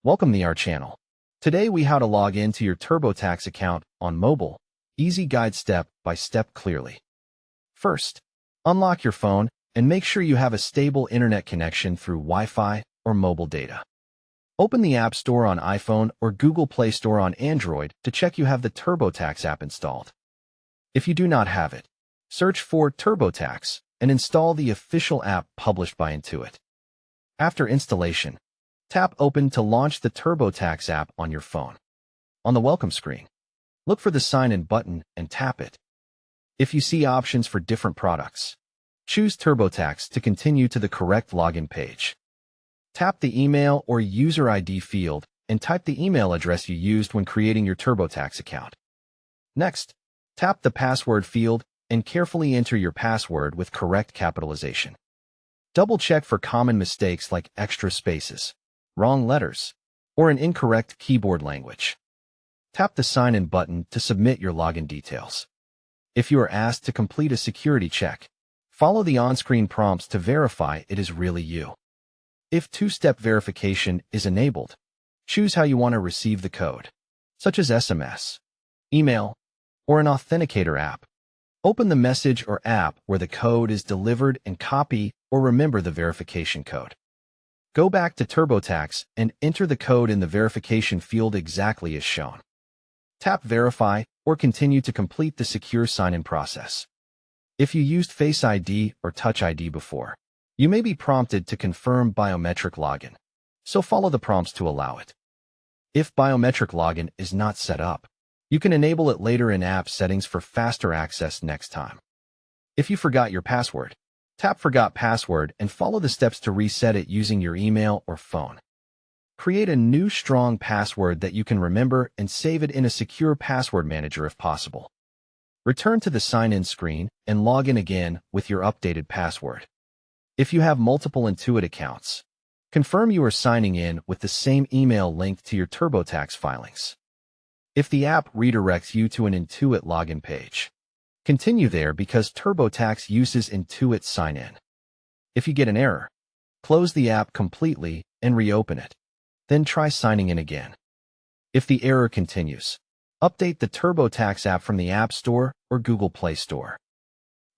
Welcome to our channel. Today we how to log into your TurboTax account on mobile. Easy guide step by step clearly. First, unlock your phone and make sure you have a stable internet connection through Wi-Fi or mobile data. Open the App Store on iPhone or Google Play Store on Android to check you have the TurboTax app installed. If you do not have it, search for TurboTax and install the official app published by Intuit. After installation, tap Open to launch the TurboTax app on your phone. On the welcome screen, look for the Sign In button and tap it. If you see options for different products, choose TurboTax to continue to the correct login page. Tap the email or user ID field and type the email address you used when creating your TurboTax account. Next, tap the password field and carefully enter your password with correct capitalization. Double-check for common mistakes like extra spaces, wrong letters, or an incorrect keyboard language. Tap the Sign In button to submit your login details. If you are asked to complete a security check, follow the on-screen prompts to verify it is really you. If two-step verification is enabled, choose how you want to receive the code, such as SMS, email, or an authenticator app. Open the message or app where the code is delivered and copy or remember the verification code. Go back to TurboTax and enter the code in the verification field exactly as shown. Tap Verify or continue to complete the secure sign-in process. If you used Face ID or Touch ID before, you may be prompted to confirm biometric login, so follow the prompts to allow it. If biometric login is not set up, you can enable it later in app settings for faster access next time. If you forgot your password, tap Forgot Password and follow the steps to reset it using your email or phone. Create a new strong password that you can remember and save it in a secure password manager if possible. Return to the sign-in screen and log in again with your updated password. If you have multiple Intuit accounts, confirm you are signing in with the same email linked to your TurboTax filings. If the app redirects you to an Intuit login page, continue there because TurboTax uses Intuit sign-in. If you get an error, close the app completely and reopen it. Then try signing in again. If the error continues, update the TurboTax app from the App Store or Google Play Store.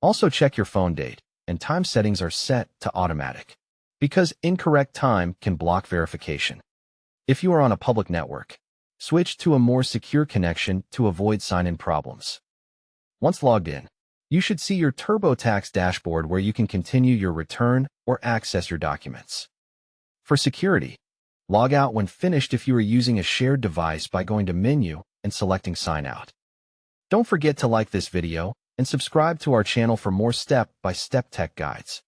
Also check your phone date and time settings are set to automatic, because incorrect time can block verification. If you are on a public network, switch to a more secure connection to avoid sign-in problems. Once logged in, you should see your TurboTax dashboard where you can continue your return or access your documents. For security, log out when finished if you are using a shared device by going to Menu and selecting Sign Out. Don't forget to like this video and subscribe to our channel for more step-by-step tech guides.